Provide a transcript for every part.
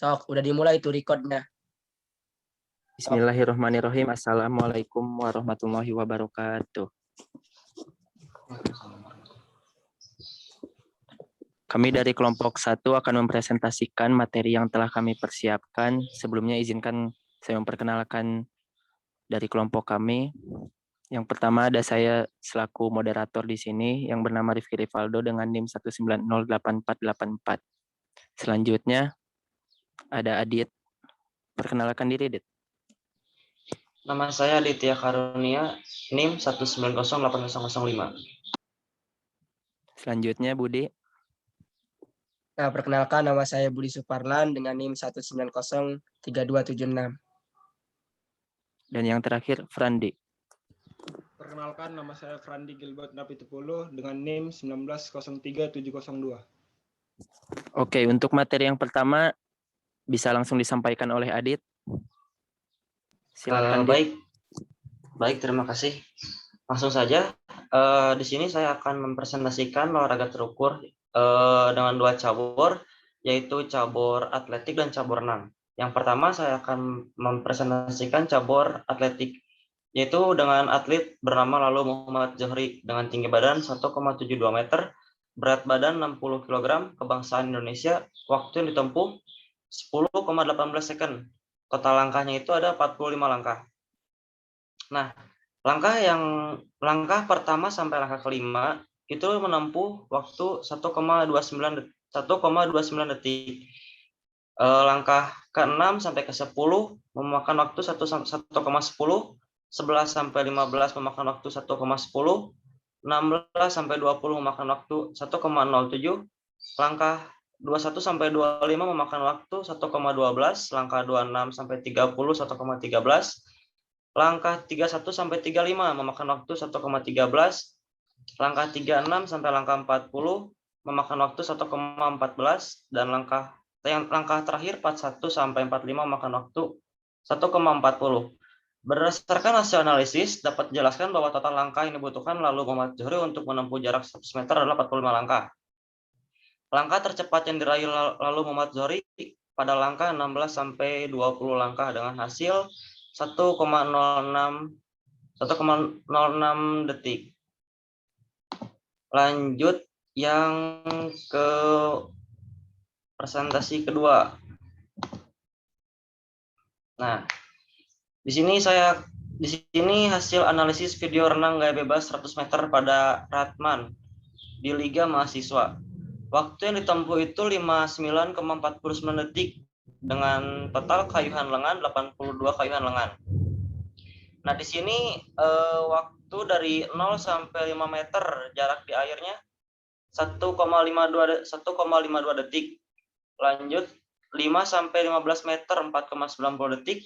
Sok, udah dimulai tuh recordnya. Bismillahirrahmanirrahim. Assalamualaikum warahmatullahi wabarakatuh. Kami dari kelompok 1 akan mempresentasikan materi yang telah kami persiapkan. Sebelumnya izinkan saya memperkenalkan dari kelompok kami. Yang pertama ada saya selaku moderator di sini yang bernama Rifki Rivaldo dengan NIM 1908484. Selanjutnya ada Adit. Perkenalkan diri, Adit. Nama saya Aditya Karunia, NIM 1908005. Selanjutnya Budi. Nah, perkenalkan nama saya Budi Suparlan dengan NIM 1903276. Dan yang terakhir Frandi. Perkenalkan, nama saya Frandi Gilbert Napitupulu dengan NIM 1903702. Oke, untuk materi yang pertama bisa langsung disampaikan oleh Adit. Silakan. Baik, terima kasih. Langsung saja. Di sini saya akan mempresentasikan olahraga terukur dengan 2 cabur, yaitu cabur atletik dan cabur renang. Yang pertama saya akan mempresentasikan cabur atletik, yaitu dengan atlet bernama Lalu Muhammad Zohri dengan tinggi badan 1,72 meter, berat badan 60 kg, kebangsaan Indonesia, waktu yang ditempuh 10,18 second. Total langkahnya itu ada 45 langkah. Nah, langkah pertama sampai langkah kelima itu menempuh waktu 1,29 detik. Langkah ke-6 sampai ke-10 memakan waktu 1,10, 11 sampai 15 memakan waktu 1,10, 16 sampai 20 memakan waktu 1,07, langkah 21 sampai 25 memakan waktu 1,12, langkah 26 sampai 30 1,13, langkah 31 sampai 35 memakan waktu 1,13, langkah 36 sampai langkah 40 memakan waktu 1,14, dan langkah terakhir 41 sampai 45 memakan waktu 1,40. Berdasarkan hasil analisis, dapat dijelaskan bahwa total langkah yang dibutuhkan Lalu Muhammad Zohri untuk menempuh jarak 100 meter adalah 45 langkah. Langkah tercepat yang diraih Lalu Muhammad Zohri pada langkah 16 sampai 20 langkah dengan hasil 1,06 detik. Lanjut yang ke presentasi kedua. Nah, di sini hasil analisis video renang gaya bebas 100 meter pada Ratman di Liga Mahasiswa. Waktu yang ditempuh itu 59,49 detik dengan total kayuhan lengan 82 kayuhan lengan. Nah, di sini waktu dari 0 sampai 5 meter jarak di airnya 1,52 detik. Lanjut 5 sampai 15 meter 4,90 detik.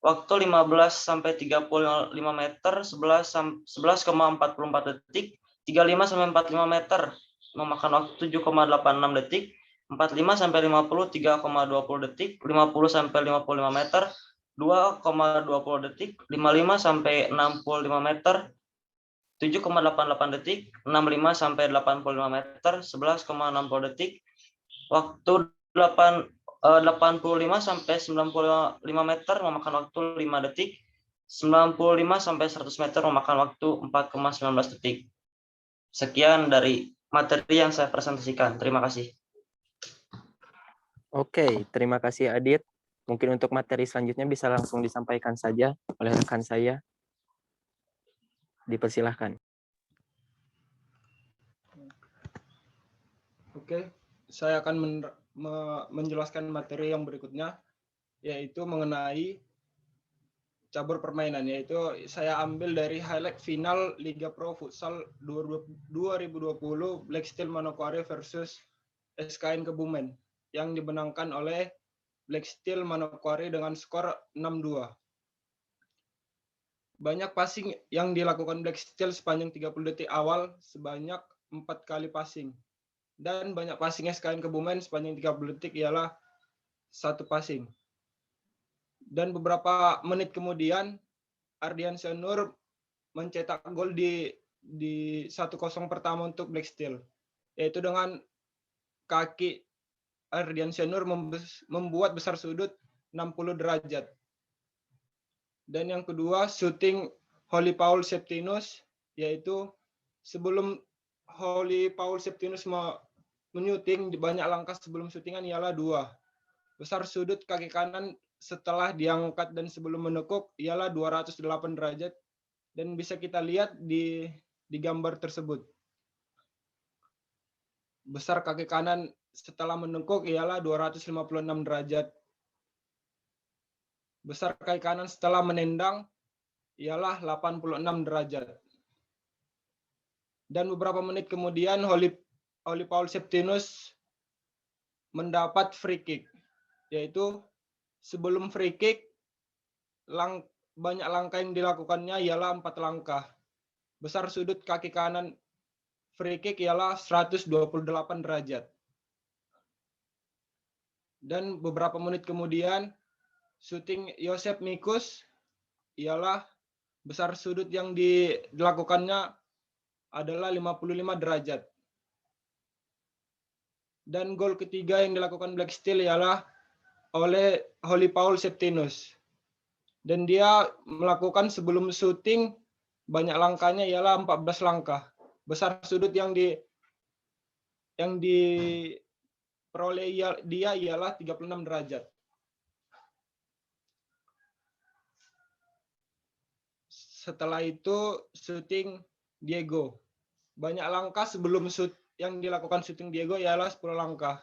Waktu 15 sampai 35 meter 11,44 detik. 35 sampai 45 meter memakan waktu 7,86 detik. 45 sampai 50 3,20 detik. 50 sampai 55 meter 2,20 detik. 55 sampai 65 meter 7,88 detik. 65 sampai 85 meter 11,60 detik. Waktu 85 sampai 95 meter memakan waktu 5 detik. 95 sampai 100 meter memakan waktu 4,19 detik. Sekian dari materi yang saya presentasikan. Terima kasih. Oke, terima kasih Adit. Mungkin untuk materi selanjutnya bisa langsung disampaikan saja oleh rekan saya. Dipersilahkan. Oke, saya akan menjelaskan materi yang berikutnya, yaitu mengenai cabur permainan, yaitu saya ambil dari highlight final Liga Pro Futsal 2020 Black Steel Manokwari versus SKN Kebumen yang dimenangkan oleh Black Steel Manokwari dengan skor 6-2. Banyak passing yang dilakukan Black Steel sepanjang 30 detik awal sebanyak 4 kali passing. Dan banyak passing SKN Kebumen sepanjang 30 detik ialah 1 passing. Dan beberapa menit kemudian Ardian Senur mencetak gol di 1-0 pertama untuk Black Steel, yaitu dengan kaki Ardiansyah Nur membuat besar sudut 60 derajat. Dan yang kedua, syuting Holy Paul Septinus, yaitu sebelum Holy Paul Septinus menyuting, banyak langkah sebelum syutingan ialah 2. Besar sudut kaki kanan setelah diangkat dan sebelum menekuk ialah 208 derajat, dan bisa kita lihat di gambar tersebut. Besar kaki kanan setelah menekuk ialah 256 derajat. Besar kaki kanan setelah menendang ialah 86 derajat. Dan beberapa menit kemudian Holy Paul Septinus mendapat free kick, yaitu sebelum free kick banyak langkah yang dilakukannya ialah 4 langkah. Besar sudut kaki kanan free kick ialah 128 derajat. Dan beberapa menit kemudian syuting Joseph Mikus ialah besar sudut yang dilakukannya adalah 55 derajat. Dan gol ketiga yang dilakukan Black Steel ialah oleh Holy Paul Septinus. Dan dia melakukan sebelum syuting banyak langkahnya ialah 14 langkah. Besar sudut yang diperoleh dia ialah 36 derajat. Setelah itu syuting Diego. Banyak langkah sebelum yang dilakukan syuting Diego ialah 10 langkah.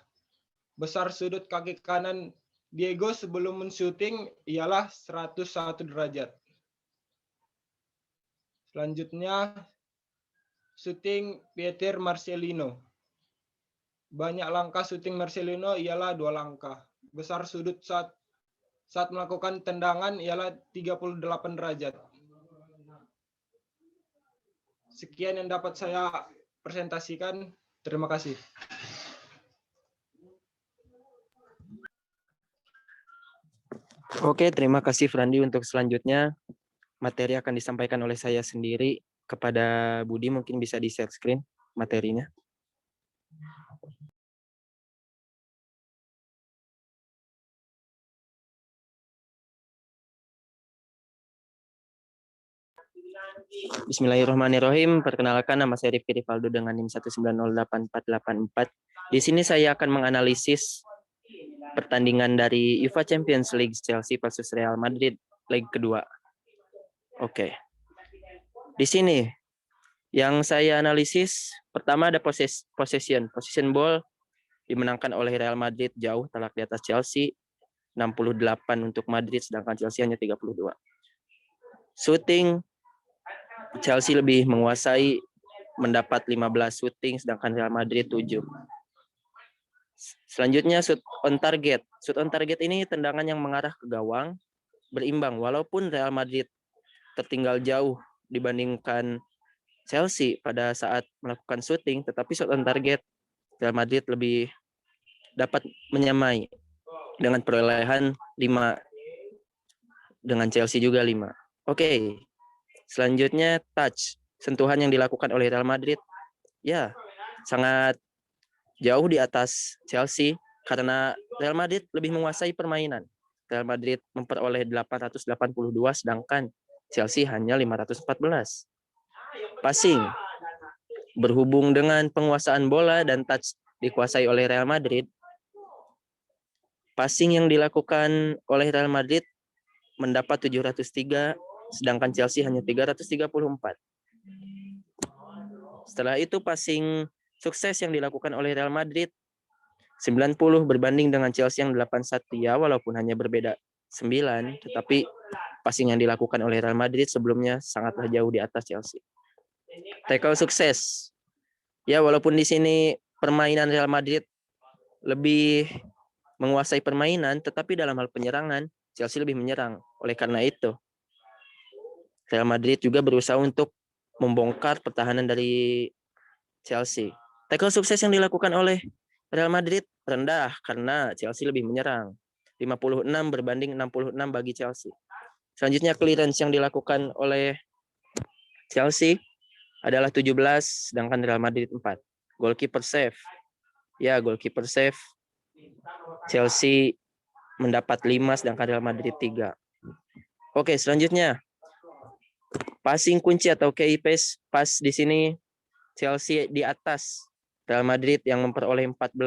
Besar sudut kaki kanan Diego sebelum men-syuting ialah 101 derajat. Selanjutnya syuting Pieter Marcelino. Banyak langkah syuting Marcelino ialah 2 langkah. Besar sudut saat melakukan tendangan ialah 38 derajat. Sekian yang dapat saya presentasikan. Terima kasih. Oke, terima kasih Frandi. Untuk selanjutnya, materi akan disampaikan oleh saya sendiri kepada Budi. Mungkin bisa di-share screen materinya. Bismillahirrahmanirrahim. Perkenalkan, nama saya Rifki Rivaldo dengan NIM 1908484. Di sini saya akan menganalisis pertandingan dari UEFA Champions League Chelsea versus Real Madrid leg kedua. Oke. Di sini yang saya analisis pertama ada possession ball dimenangkan oleh Real Madrid jauh telak di atas Chelsea, 68 untuk Madrid sedangkan Chelsea hanya 32. Shooting Chelsea lebih menguasai, mendapat 15 shooting sedangkan Real Madrid 7. Selanjutnya shoot on target. Shoot on target ini tendangan yang mengarah ke gawang berimbang walaupun Real Madrid tertinggal jauh dibandingkan Chelsea pada saat melakukan shooting, tetapi shot on target Real Madrid lebih dapat menyamai dengan perolehan 5 dengan Chelsea juga 5. Oke. Selanjutnya touch, sentuhan yang dilakukan oleh Real Madrid ya sangat jauh di atas Chelsea karena Real Madrid lebih menguasai permainan. Real Madrid memperoleh 882 sedangkan Chelsea hanya 514. Passing, berhubung dengan penguasaan bola dan touch dikuasai oleh Real Madrid, passing yang dilakukan oleh Real Madrid mendapat 703 sedangkan Chelsea hanya 334. Setelah itu passing sukses yang dilakukan oleh Real Madrid 90 berbanding dengan Chelsea yang 81 ya, walaupun hanya berbeda 9, tetapi passing yang dilakukan oleh Real Madrid sebelumnya sangatlah jauh di atas Chelsea. Tackle sukses. Ya, walaupun di sini permainan Real Madrid lebih menguasai permainan, tetapi dalam hal penyerangan Chelsea lebih menyerang. Oleh karena itu, Real Madrid juga berusaha untuk membongkar pertahanan dari Chelsea. Tackle sukses yang dilakukan oleh Real Madrid rendah karena Chelsea lebih menyerang. 56 berbanding 66 bagi Chelsea. Selanjutnya clearance yang dilakukan oleh Chelsea adalah 17 sedangkan Real Madrid 4. Goalkeeper save. Ya, goalkeeper save Chelsea mendapat 5, sedangkan Real Madrid 3. Oke, selanjutnya passing kunci atau key pass di sini Chelsea di atas Real Madrid yang memperoleh 14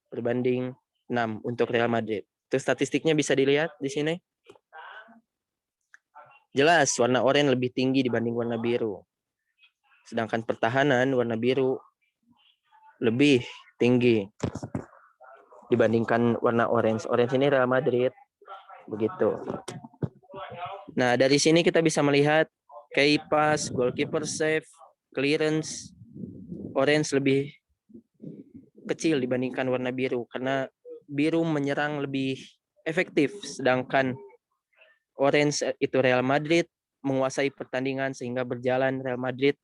berbanding 6 untuk Real Madrid. Itu statistiknya bisa dilihat di sini. Jelas warna oranye lebih tinggi dibanding warna biru. Sedangkan pertahanan warna biru lebih tinggi dibandingkan warna orange. Orange ini Real Madrid. Begitu. Nah, dari sini kita bisa melihat key pass, goalkeeper save, clearance, orange lebih kecil dibandingkan warna biru karena biru menyerang lebih efektif, sedangkan orange itu Real Madrid menguasai pertandingan sehingga berjalan Real Madrid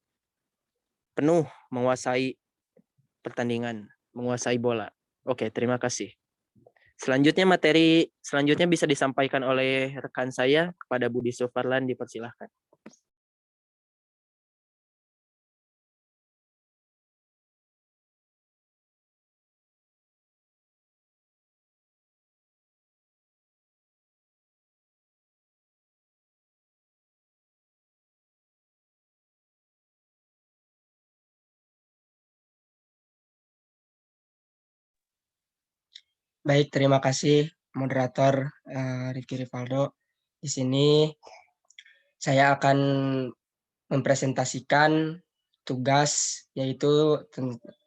penuh menguasai pertandingan, menguasai bola. Oke, terima kasih. Selanjutnya materi selanjutnya bisa disampaikan oleh rekan saya kepada Budi Suparlan, dipersilahkan. Baik, terima kasih moderator Rifki Rivaldo. Di sini saya akan mempresentasikan tugas, yaitu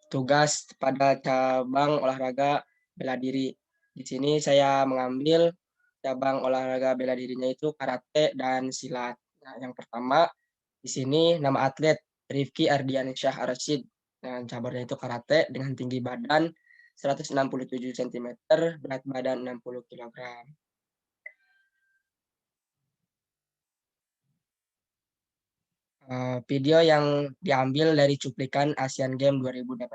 tugas pada cabang olahraga bela diri. Di sini saya mengambil cabang olahraga bela dirinya itu karate dan silat. Nah, yang pertama di sini nama atlet Rifki Ardiansyah Arsyid. Dan cabangnya itu karate dengan tinggi badan 167 cm, berat badan 60 kg. Video yang diambil dari cuplikan Asian Games 2018.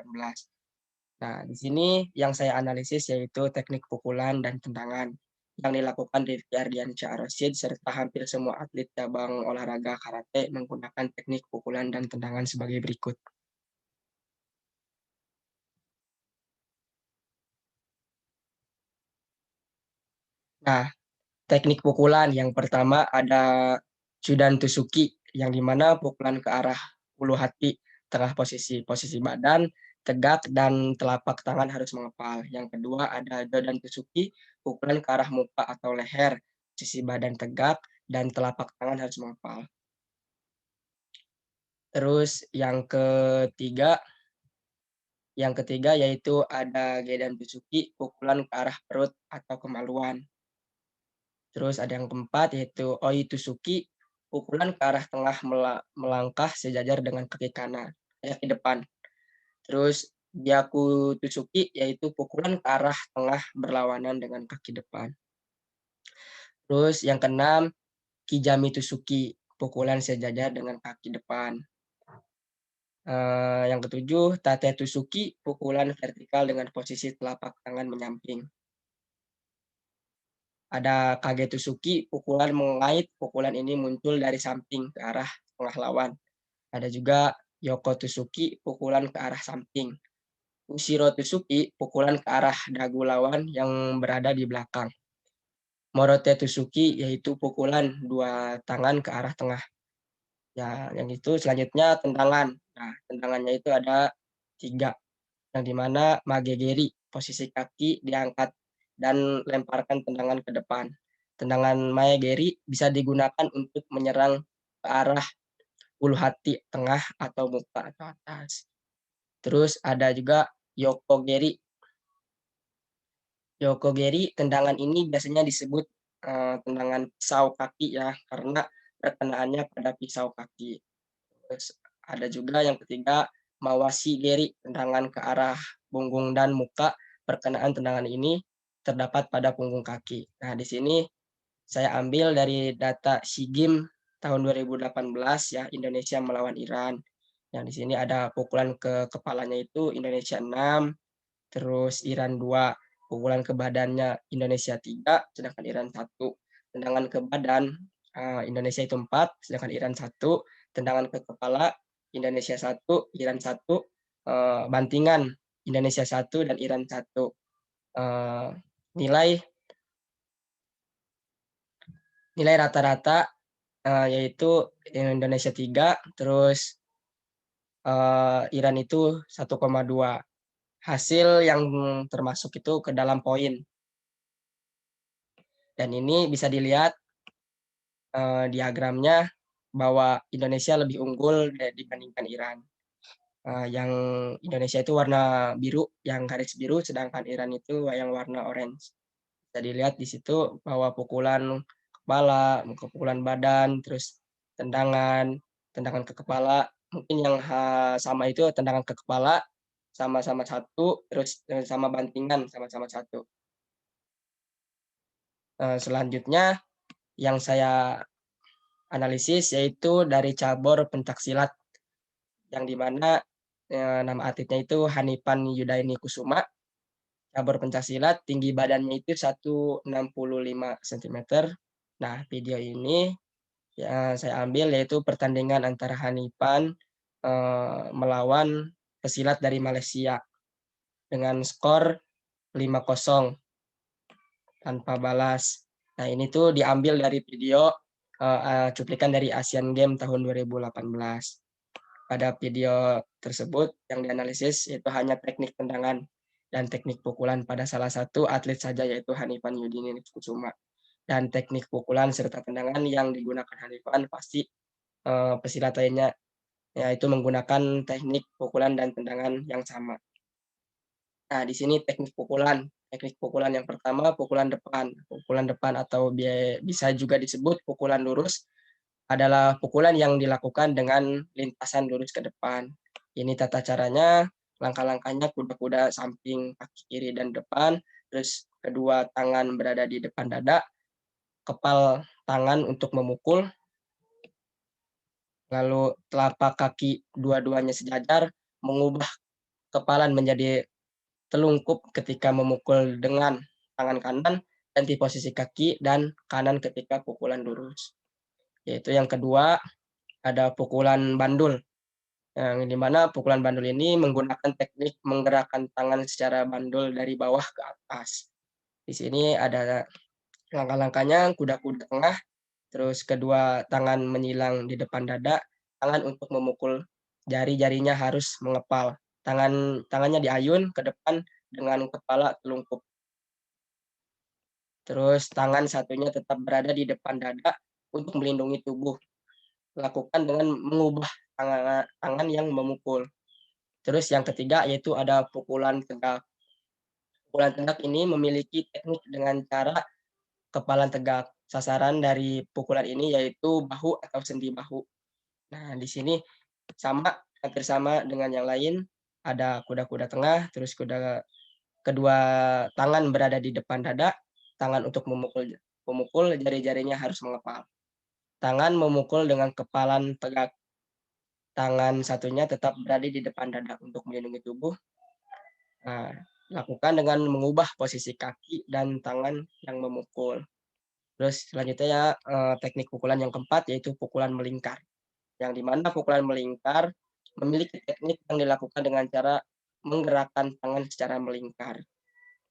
Nah, di sini yang saya analisis yaitu teknik pukulan dan tendangan yang dilakukan Rifki Ardiansyah Arsyid serta hampir semua atlet cabang olahraga karate menggunakan teknik pukulan dan tendangan sebagai berikut. Nah, teknik pukulan yang pertama ada Chudan Tusuki, yang dimana pukulan ke arah ulu hati, tengah posisi badan tegak dan telapak tangan harus mengepal. Yang kedua ada Jodan Tusuki, pukulan ke arah muka atau leher, posisi badan tegak dan telapak tangan harus mengepal. Terus yang ketiga yaitu ada Gedan Tusuki, pukulan ke arah perut atau kemaluan. Terus ada yang keempat yaitu Oi Tusuki, pukulan ke arah tengah melangkah sejajar dengan kaki kanan, kaki depan. Terus Gyaku Tusuki yaitu pukulan ke arah tengah berlawanan dengan kaki depan. Terus yang keenam Kijami Tusuki, pukulan sejajar dengan kaki depan. Yang ketujuh Tate Tusuki, pukulan vertikal dengan posisi telapak tangan menyamping. Ada Kage Tusuki, pukulan mengait, pukulan ini muncul dari samping ke arah tengah lawan. Ada juga Yoko Tusuki, pukulan ke arah samping. Ushiro Tusuki, pukulan ke arah dagu lawan yang berada di belakang. Morote Tusuki, yaitu pukulan dua tangan ke arah tengah. Ya, yang itu selanjutnya tendangan. Nah, tendangannya itu ada 3, yang dimana Magegeri, posisi kaki diangkat dan lemparkan tendangan ke depan. Tendangan Magegeri bisa digunakan untuk menyerang ke arah ulu hati, tengah atau muka atau atas. Terus ada juga Yokogeri. Yokogeri, tendangan ini biasanya disebut tendangan pisau kaki ya, karena perkenaannya pada pisau kaki. Terus ada juga yang ketiga Mawashi Geri, tendangan ke arah punggung dan muka. Perkenaan tendangan ini terdapat pada punggung kaki. Nah, di sini saya ambil dari data SEA Games tahun 2018 ya, Indonesia melawan Iran. Yang di sini ada pukulan ke kepalanya itu Indonesia 6, terus Iran 2, pukulan ke badannya Indonesia 3, sedangkan Iran 1. Tendangan ke badan Indonesia itu 4, sedangkan Iran 1. Tendangan ke kepala Indonesia 1, Iran 1. Bantingan Indonesia 1 dan Iran 1. eh, nilai nilai rata-rata yaitu Indonesia 3, terus Iran itu 1,2. Hasil yang termasuk itu ke dalam poin. Dan ini bisa dilihat diagramnya bahwa Indonesia lebih unggul dibandingkan Iran. Yang Indonesia itu warna biru, yang garis biru, sedangkan Iran itu yang warna orange. Bisa dilihat di situ bahwa pukulan kepala, pukulan badan, terus tendangan ke kepala, mungkin yang sama itu tendangan ke kepala sama-sama 1, terus sama bantingan sama-sama 1. Selanjutnya yang saya analisis yaitu dari cabur pencaksilat, yang dimana nama atletnya itu Hanifan Yudaini Kusuma. Cabur pencaksilat tinggi badannya itu 165 cm. Nah, video ini yang saya ambil yaitu pertandingan antara Hanifan melawan pesilat dari Malaysia dengan skor 5-0 tanpa balas. Nah, ini tuh diambil dari video cuplikan dari Asian Games tahun 2018. Pada video tersebut yang dianalisis itu hanya teknik tendangan dan teknik pukulan pada salah satu atlet saja, yaitu Hanifan Yudini Kusuma. Dan teknik pukulan serta tendangan yang digunakan Hanifan pasti pesilat lainnya yaitu menggunakan teknik pukulan dan tendangan yang sama. Nah, di sini teknik pukulan. Teknik pukulan yang pertama, pukulan depan. Pukulan depan atau bisa juga disebut pukulan lurus adalah pukulan yang dilakukan dengan lintasan lurus ke depan. Ini tata caranya, langkah-langkahnya kuda-kuda samping kaki kiri dan depan, terus kedua tangan berada di depan dada, kepal tangan untuk memukul, lalu telapak kaki dua-duanya sejajar, mengubah kepalan menjadi telungkup ketika memukul dengan tangan kanan, dan di posisi kaki dan kanan ketika pukulan lurus. Yaitu yang kedua, ada pukulan bandul, yang dimana pukulan bandul ini menggunakan teknik menggerakkan tangan secara bandul dari bawah ke atas. Di sini ada langkah-langkahnya, kuda-kuda tengah, terus kedua tangan menyilang di depan dada, tangan untuk memukul, jari-jarinya harus mengepal, tangannya diayun ke depan dengan kepala telungkup. Terus tangan satunya tetap berada di depan dada untuk melindungi tubuh. Lakukan dengan mengubah tangan yang memukul. Terus yang ketiga yaitu ada pukulan tegak. Pukulan tegak ini memiliki teknik dengan cara kepala tegak. Sasaran dari pukulan ini yaitu bahu atau sendi bahu. Nah, di sini hampir sama dengan yang lain. Ada kuda-kuda tengah, terus kedua tangan berada di depan dada, tangan untuk memukul, jari-jarinya harus mengepal. Tangan memukul dengan kepalan tegak. Tangan satunya tetap berada di depan dada untuk melindungi tubuh. Nah, lakukan dengan mengubah posisi kaki dan tangan yang memukul. Terus selanjutnya ya, teknik pukulan yang keempat yaitu pukulan melingkar. Yang dimana pukulan melingkar memiliki teknik yang dilakukan dengan cara menggerakkan tangan secara melingkar.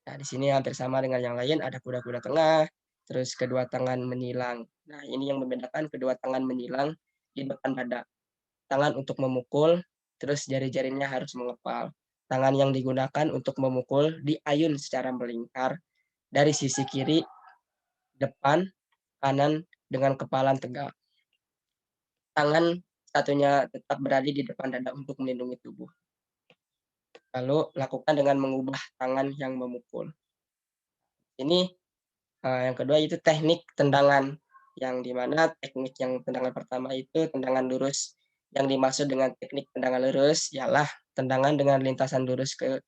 Nah, di sini hampir sama dengan yang lain, ada kuda-kuda tengah, terus kedua tangan menyilang. Nah, ini yang membedakan, kedua tangan menyilang di depan dada. Tangan untuk memukul, terus jari-jarinya harus mengepal. Tangan yang digunakan untuk memukul diayun secara melingkar dari sisi kiri, depan, kanan dengan kepalan tegak. Tangan satunya tetap berada di depan dada untuk melindungi tubuh. Lalu lakukan dengan mengubah tangan yang memukul. Ini yang kedua itu teknik tendangan, yang dimana teknik yang tendangan pertama itu tendangan lurus. Yang dimaksud dengan teknik tendangan lurus ialah tendangan dengan lintasan lurus ke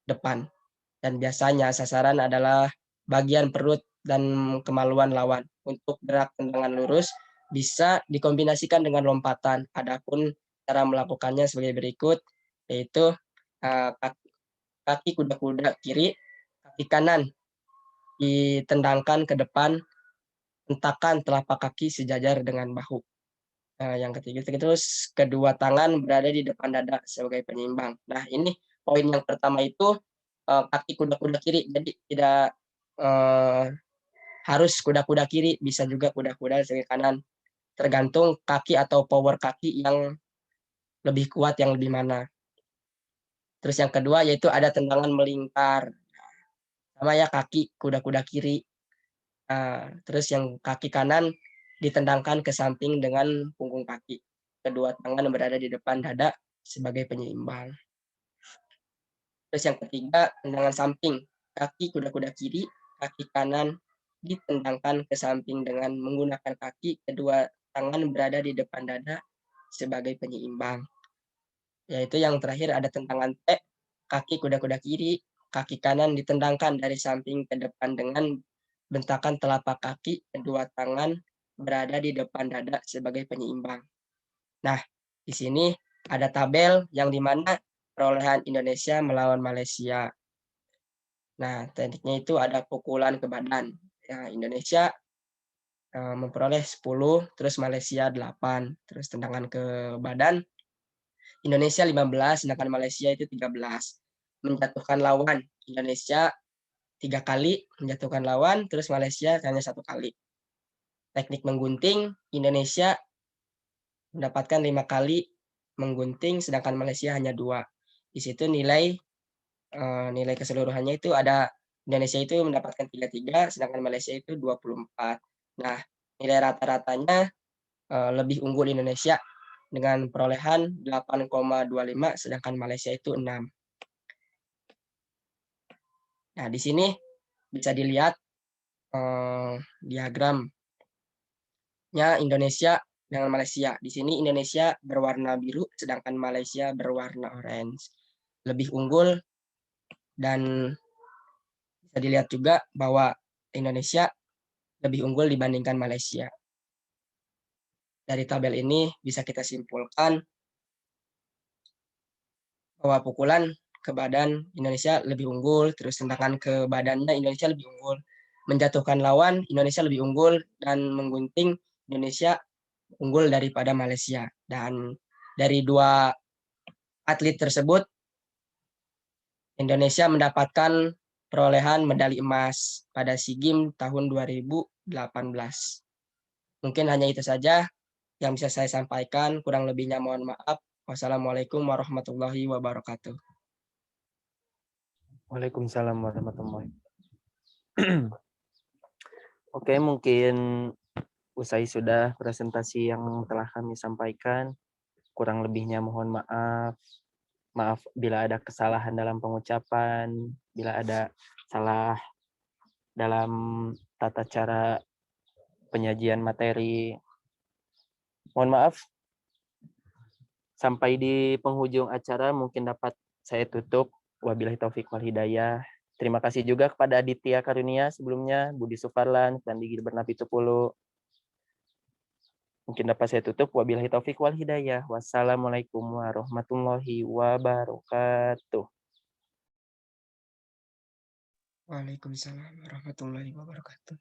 depan. Dan biasanya sasaran adalah bagian perut dan kemaluan lawan. Untuk gerak tendangan lurus bisa dikombinasikan dengan lompatan. Adapun cara melakukannya sebagai berikut, yaitu kaki kuda-kuda kiri, kaki kanan ditendangkan ke depan, hentakan telapak kaki sejajar dengan bahu. Yang ketiga terus kedua tangan berada di depan dada sebagai penyimbang. Nah, ini poin yang pertama itu kaki kuda-kuda kiri. Jadi tidak harus kuda-kuda kiri, bisa juga kuda-kuda segi kanan. Tergantung kaki atau power kaki yang lebih kuat yang lebih mana. Terus yang kedua yaitu ada tendangan melingkar. Sama ya kaki kuda-kuda kiri. Terus yang kaki kanan ditendangkan ke samping dengan punggung kaki. Kedua tangan berada di depan dada sebagai penyeimbang. Terus yang ketiga, tendangan samping. Kaki kuda-kuda kiri, kaki kanan ditendangkan ke samping dengan menggunakan kaki, kedua tangan berada di depan dada sebagai penyeimbang. Yaitu yang terakhir ada tendangan T, kaki kuda-kuda kiri, kaki kanan ditendangkan dari samping ke depan dengan bentakan telapak kaki, kedua tangan berada di depan dada sebagai penyeimbang. Nah, di sini ada tabel yang dimana perolehan Indonesia melawan Malaysia. Nah, tekniknya itu ada pukulan ke badan. Ya, Indonesia memperoleh 10, terus Malaysia 8. Terus tendangan ke badan, Indonesia 15, sedangkan Malaysia itu 13. Menjatuhkan lawan, Indonesia 3 kali menjatuhkan lawan, terus Malaysia hanya 1 kali. Teknik menggunting, Indonesia mendapatkan 5 kali menggunting, sedangkan Malaysia hanya 2. Di situ nilai keseluruhannya itu ada Indonesia itu mendapatkan 33, sedangkan Malaysia itu 24. Nah, nilai rata-ratanya lebih unggul Indonesia dengan perolehan 8,25, sedangkan Malaysia itu 6. Nah, di sini bisa dilihat diagramnya Indonesia dengan Malaysia. Di sini Indonesia berwarna biru, sedangkan Malaysia berwarna orange. Lebih unggul, dan bisa dilihat juga bahwa Indonesia lebih unggul dibandingkan Malaysia. Dari tabel ini bisa kita simpulkan bahwa pukulan ke badan Indonesia lebih unggul, terus tendangan ke badannya Indonesia lebih unggul. Menjatuhkan lawan Indonesia lebih unggul, dan menggunting Indonesia unggul daripada Malaysia. Dan dari 2 atlet tersebut, Indonesia mendapatkan perolehan medali emas pada SEA Games tahun 2018. Mungkin hanya itu saja yang bisa saya sampaikan, kurang lebihnya mohon maaf. Wassalamualaikum warahmatullahi wabarakatuh. Waalaikumsalam warahmatullahi wabarakatuh. Oke, mungkin usai sudah presentasi yang telah kami sampaikan. Kurang lebihnya mohon maaf. Maaf bila ada kesalahan dalam pengucapan, bila ada salah dalam tata cara penyajian materi. Mohon maaf. Sampai di penghujung acara mungkin dapat saya tutup. Wabillahi taufik wal hidayah. Terima kasih juga kepada Aditya Karunia sebelumnya, Budi Suparlan, dan Digi Bernapitupulu. Mungkin dapat saya tutup. Wabillahi taufik wal hidayah. Wassalamualaikum warahmatullahi wabarakatuh. Waalaikumsalam warahmatullahi wabarakatuh.